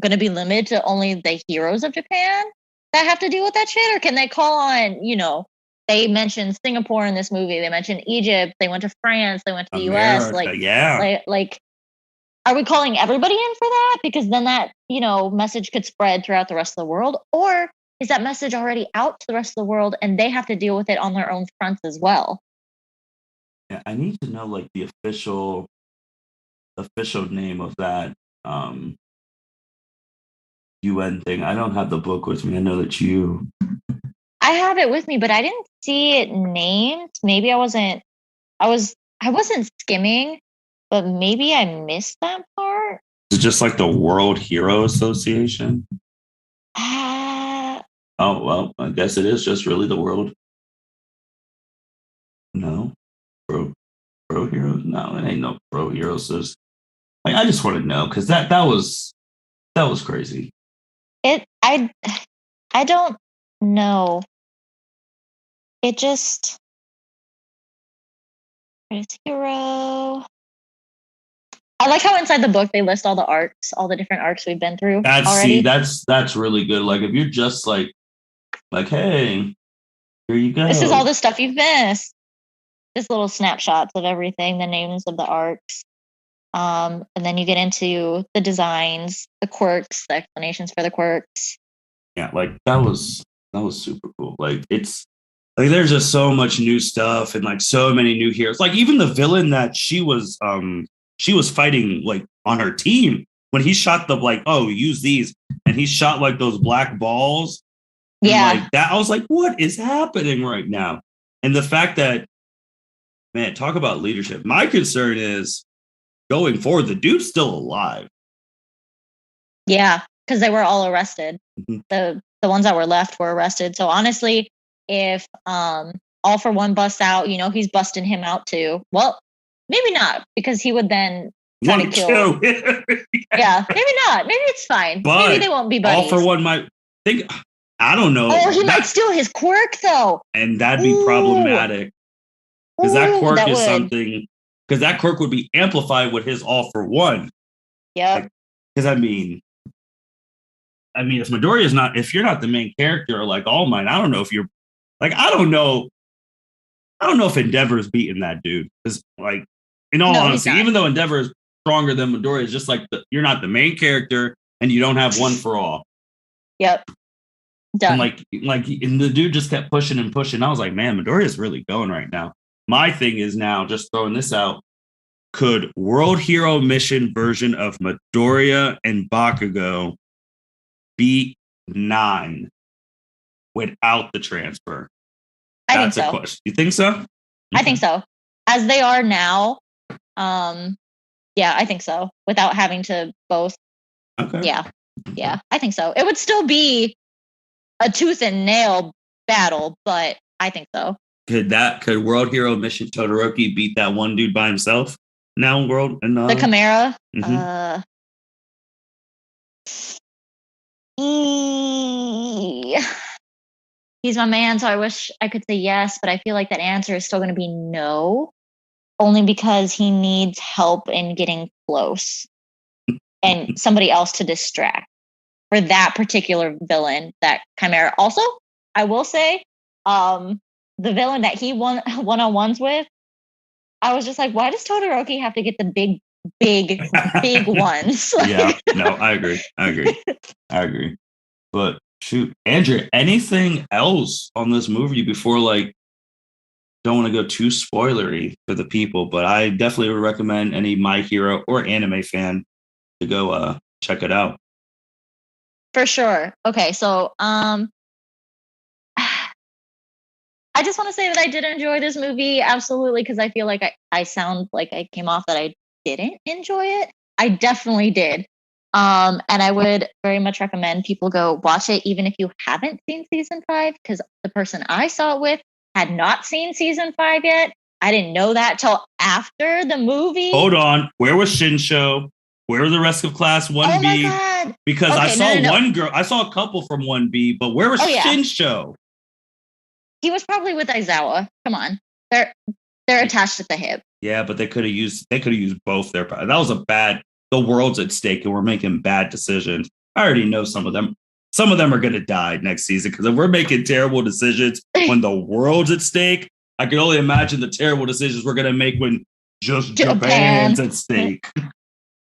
going to be limited to only the heroes of Japan that have to deal with that shit? Or can they call on, they mentioned Singapore in this movie. They mentioned Egypt. They went to France. They went to the US. Like, are we calling everybody in for that? Because then that, message could spread throughout the rest of the world. Or is that message already out to the rest of the world and they have to deal with it on their own fronts as well? Yeah, I need to know like the official name of that UN thing. I don't have the book with me. I know that you. I have it with me, but I didn't see it named. Maybe I wasn't skimming, but maybe I missed that part. Is it just like the World Hero Association? Oh well, I guess it is just really the world. No, pro heroes. No, it ain't no pro heroes. Like, I just want to know because that was crazy. I don't know. It just hero. I like how inside the book they list all the arcs, all the different arcs we've been through. That's really good. Like, if you're just like, hey, here you go. This is all the stuff you've missed. Just little snapshots of everything, the names of the arcs. And then you get into the designs, the quirks, the explanations for the quirks. Yeah, like that was super cool. Like, it's like there's just so much new stuff and like so many new heroes. Like, even the villain that she was fighting like on her team, when he shot the like, use these, and he shot like those black balls. Yeah. Like that, I was like, what is happening right now? And the fact that, man, talk about leadership. My concern is going forward, the dude's still alive. Yeah, because they were all arrested. Mm-hmm. The ones that were left were arrested. So honestly, if All for One busts out, he's busting him out too. Well, maybe not, because he would then try to kill. Yeah, maybe not. Maybe it's fine. But maybe they won't be buddies. All for One might think. I don't know. Oh, he might steal his quirk though, and that'd be problematic. Because that quirk is something. Because that quirk would be amplified with his All for One. Yeah. Because I mean, if Midoriya's not, if you're not the main character, like All Might, I don't know if you're, like, I don't know if Endeavor's beating that dude. Because, like, in all honesty, even though Endeavor is stronger than Midoriya, it's just like you're not the main character and you don't have one for all. Yep. Done. And and the dude just kept pushing and pushing. I was like, man, Midoriya's really going right now. My thing is now, just throwing this out, could World Hero Mission version of Midoriya and Bakugo beat 9 without the transfer? I think That's a so. question. You think so? I think so. As they are now, yeah, I think so. Without having to both. Okay. Yeah, I think so. It would still be a tooth and nail battle, but I think so. Could World Hero Mission Todoroki beat that one dude by himself? Now World and The Chimera. mhm. He's my man, so I wish I could say yes, but I feel like that answer is still going to be no, only because he needs help in getting close and somebody else to distract for that particular villain, that Chimera. Also, I will say, the villain that he one-on-ones with, I was just like, why does Todoroki have to get the big ones? Yeah, no, I agree. But shoot, Andrea, anything else on this movie before, like, don't want to go too spoilery for the people, but I definitely would recommend any My Hero or anime fan to go check it out. For sure. Okay, so I just want to say that I did enjoy this movie, absolutely, because I feel like I sound like I came off that I didn't enjoy it. I definitely did. And I would very much recommend people go watch it, even if you haven't seen season 5, because the person I saw it with had not seen season 5 yet. I didn't know that till after the movie. Hold on. Where was Shinsho? Where were the rest of class 1B? Oh my God. Because I saw one girl, I saw a couple from 1B, but where was Shinsho? He was probably with Aizawa. Come on. They're attached at the hip. Yeah, but they could have used both their powers. That was the world's at stake and we're making bad decisions. I already know some of them. Some of them are gonna die next season because if we're making terrible decisions when the world's at stake, I can only imagine the terrible decisions we're gonna make when just Japan's at stake.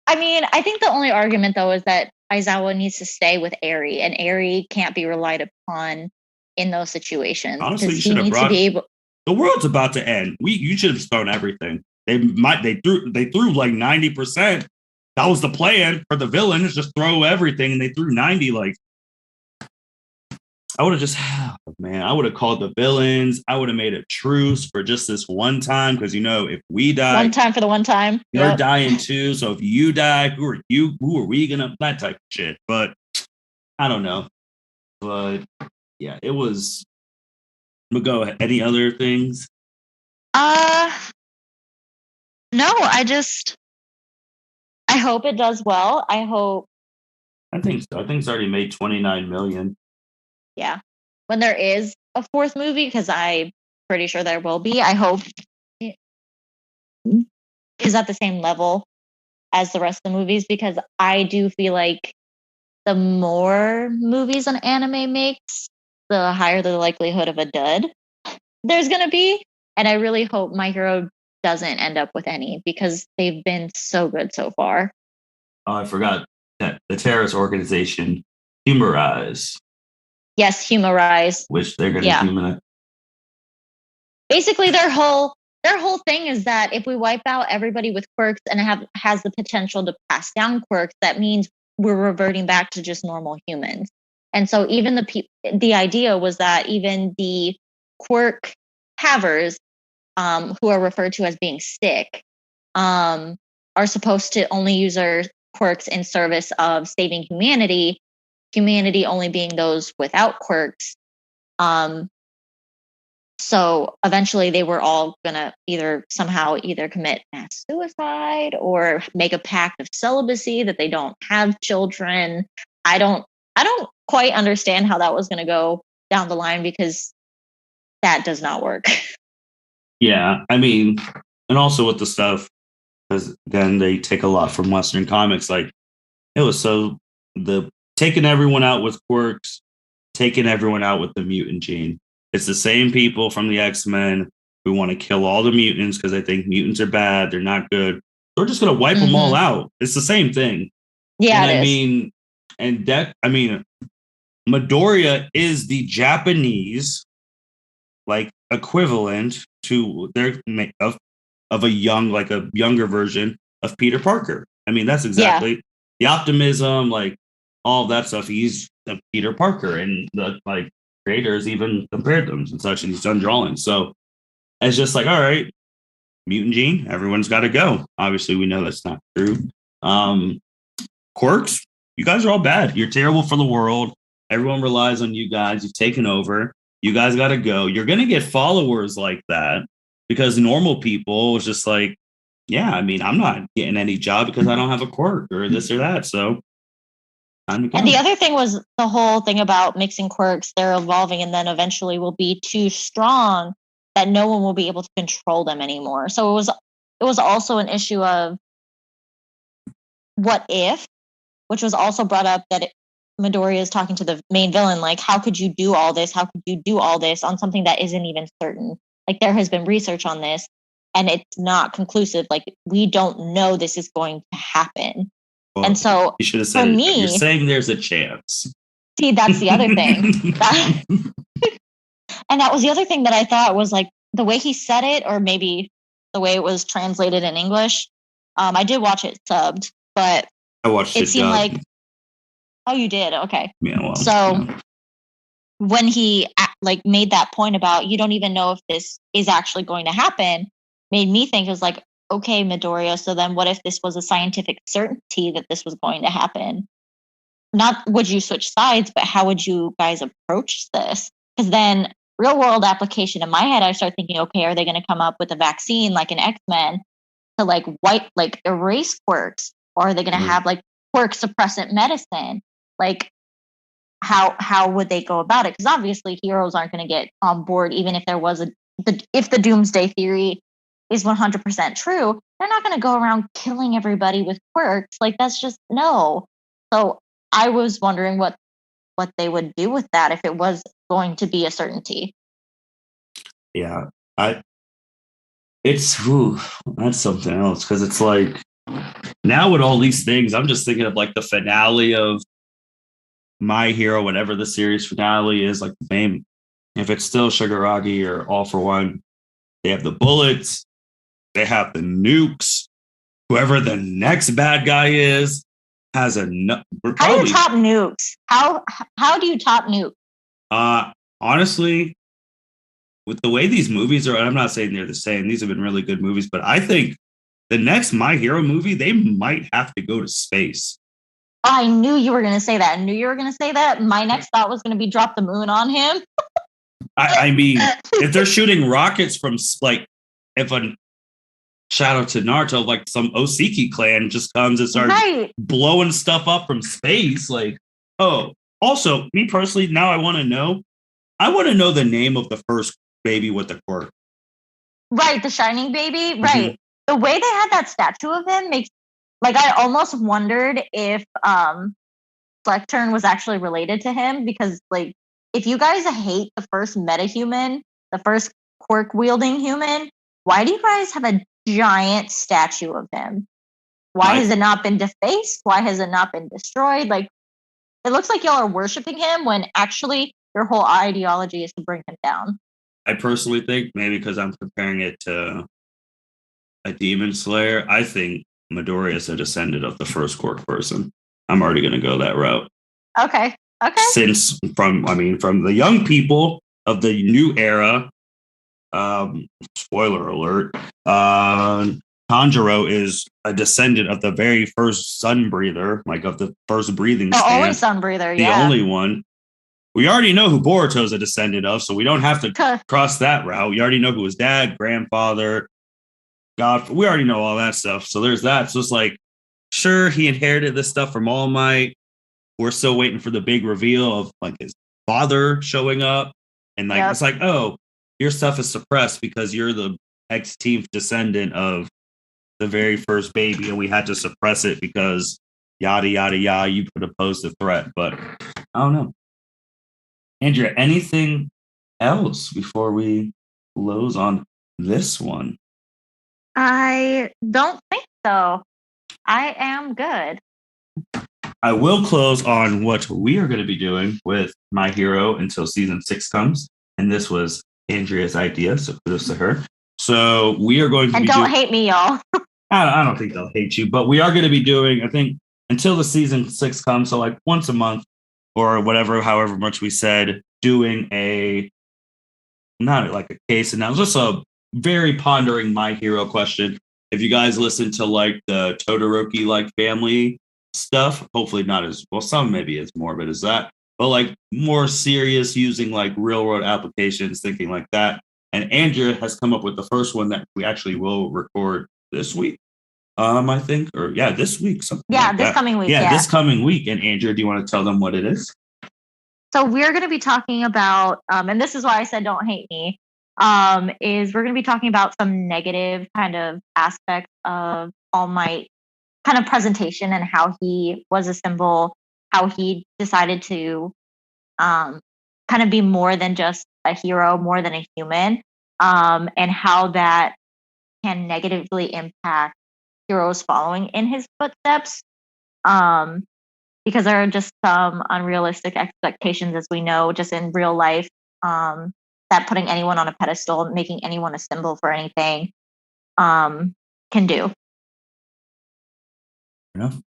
I mean, I think the only argument though is that Aizawa needs to stay with Eri, and Eri can't be relied upon in those situations. Honestly, you should have brought. The world's about to end. You should have thrown everything. They threw like 90%. That was the plan for the villain, is just throw everything, and they threw 90. Like, I would have just, man, I would have called the villains. I would have made a truce for just this one time, because if we die, one time for the one time, you're dying too. So if you die, who are you? Who are we gonna? That type of shit. But I don't know. But yeah, it was. But go ahead. Any other things? No. I hope it does well. I think so. I think it's already made 29 million. Yeah. When there is a fourth movie, because I'm pretty sure there will be, I hope it is at the same level as the rest of the movies, because I do feel like the more movies an anime makes, the higher the likelihood of a dud there's going to be. And I really hope My Hero doesn't end up with any, because they've been so good so far. Oh, I forgot that the terrorist organization, Humorize. Yes, Humorize. Which they're going to humanize. Basically, their whole thing is that if we wipe out everybody with quirks and has the potential to pass down quirks, that means we're reverting back to just normal humans. And so even the idea was that even the quirk havers, who are referred to as being sick, are supposed to only use their quirks in service of saving humanity only being those without quirks. So eventually they were all gonna either commit mass suicide or make a pact of celibacy that they don't have children. I don't quite understand how that was gonna go down the line, because that does not work. Yeah, I mean, and also with the stuff, because then they take a lot from Western comics. Like, it was taking everyone out with quirks, taking everyone out with the mutant gene. It's the same people from the X-Men who want to kill all the mutants because they think mutants are bad, they're not good. They're just gonna wipe them all out. It's the same thing. Yeah, and Midoriya is the Japanese like equivalent to of a younger version of Peter Parker. I mean, that's exactly the optimism, like all of that stuff. He's a Peter Parker, and the like creators even compared them and such, and he's done drawings. So it's just like, all right, mutant gene, everyone's got to go. Obviously, we know that's not true. Quirks, you guys are all bad. You're terrible for the world. Everyone relies on you guys. You've taken over. You guys got to go. You're going to get followers like that because normal people is just like, yeah, I mean, I'm not getting any job because I don't have a quirk or this or that. So, time to go. And the other thing was the whole thing about mixing quirks. They're evolving and then eventually will be too strong that no one will be able to control them anymore. So it was also an issue of what if, which was also brought up that Midoriya is talking to the main villain, like, how could you do all this? How could you do all this on something that isn't even certain? Like, there has been research on this and it's not conclusive. Like, we don't know this is going to happen. Well, and so you should have said, you're saying there's a chance. See, that's the other thing. And that was the other thing that I thought was like the way he said it, or maybe the way it was translated in English. I did watch it subbed, but I watched it seemed like, oh, you did? Okay. Yeah, well, so when he like made that point about you don't even know if this is actually going to happen, made me think it was like, okay, Midoriya, so then what if this was a scientific certainty that this was going to happen? Not would you switch sides, but how would you guys approach this? Because then real world application in my head, I start thinking, okay, are they going to come up with a vaccine like an X-Men to like erase quirks? Or are they going to have like quirk suppressant medicine? Like how would they go about it? Because obviously heroes aren't going to get on board, even if there was if the doomsday theory is 100% true, they're not going to go around killing everybody with quirks. Like, that's just no. So I was wondering what they would do with that if it was going to be a certainty. Yeah, that's something else, because it's like now with all these things, I'm just thinking of like the finale of My Hero, whatever the series finale is, like the name. If it's still Shigaraki or All for One, they have the bullets, they have the nukes. Whoever the next bad guy is has a. How do you top nukes? How do you top nukes? Honestly, with the way these movies are, I'm not saying they're the same. These have been really good movies, but I think the next My Hero movie, they might have to go to space. I knew you were going to say that. My next thought was going to be drop the moon on him. I mean, if they're shooting rockets from, like, if a shout out to Naruto, like some Osiki clan just comes and starts blowing stuff up from space, like, oh, also, me personally, now I want to know the name of the first baby with the quirk. Right, the shining baby. Right. The way they had that statue of him makes, like, I almost wondered if Slecturn was actually related to him, because, like, if you guys hate the first metahuman, the first quirk-wielding human, why do you guys have a giant statue of him? Why has it not been defaced? Why has it not been destroyed? Like, it looks like y'all are worshiping him when actually your whole ideology is to bring him down. I personally think maybe because I'm comparing it to a demon slayer, I think Midoriya is a descendant of the first quirk person. I'm already going to go that route. Okay. Since from the young people of the new era, spoiler alert, Tanjiro is a descendant of the very first sun breather, like of the first breathing stand. The only sun breather, the only one. We already know who Boruto's a descendant of, so we don't have to cross that route. We already know who his dad, grandfather, God. We already know all that stuff. So there's that. So it's like, sure, he inherited this stuff from All Might. We're still waiting for the big reveal of like his father showing up, and like it's like, oh, your stuff is suppressed because you're the X-teeth descendant of the very first baby, and we had to suppress it because yada yada yada. You could oppose the threat, but I don't know. Andrea, anything else before we close on this one? I don't think so. I am good. I will close on what we are going to be doing with My Hero until season 6 comes. And this was Andrea's idea, so kudos to her. So we are going to and be don't hate me, y'all. I don't think they'll hate you, but we are going to be doing, I think, until the season 6 comes, so like once a month or whatever, however much we said, doing not like a case analysis, just a very pondering My Hero question. If you guys listen to like the Todoroki like family stuff, hopefully not as well, some maybe as morbid as that, but like more serious, using like real world applications, thinking like that. And Andrea has come up with the first one that we actually will record this week. I think, or yeah, this week. Something Yeah, like this that. coming week. Yeah, this coming week. And Andrea, do you want to tell them what it is? So we're going to be talking about, and this is why I said don't hate me, is we're going to be talking about some negative kind of aspects of All Might kind of presentation and how he was a symbol, how he decided to kind of be more than just a hero, more than a human, and how that can negatively impact heroes following in his footsteps. Because there are just some unrealistic expectations, as we know, just in real life, that putting anyone on a pedestal, making anyone a symbol for anything, can do.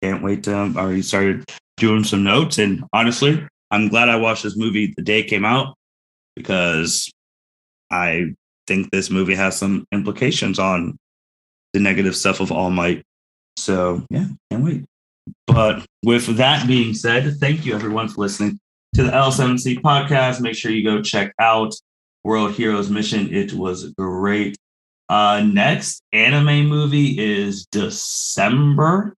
Can't wait to. Already started doing some notes, and honestly, I'm glad I watched this movie the day it came out, because I think this movie has some implications on the negative stuff of All Might. So yeah, can't wait. But with that being said, thank you everyone for listening to the L7C podcast. Make sure you go check out World Heroes Mission. It was great. Next anime movie is December.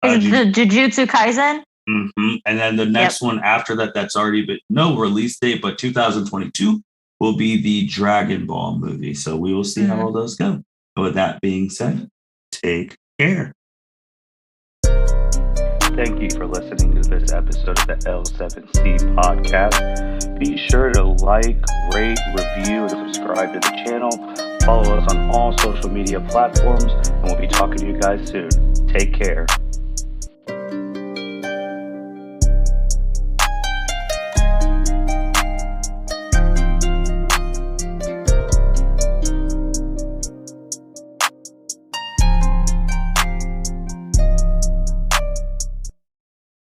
Is the Jujutsu Kaisen? Mm-hmm. And then the next one after that, that's already been no release date, but 2022 will be the Dragon Ball movie. So we will see how all those go. But with that being said, take care. Thank you for listening to this episode of the L7C podcast. Be sure to like, rate, review, and subscribe to the channel. Follow us on all social media platforms, and we'll be talking to you guys soon. Take care.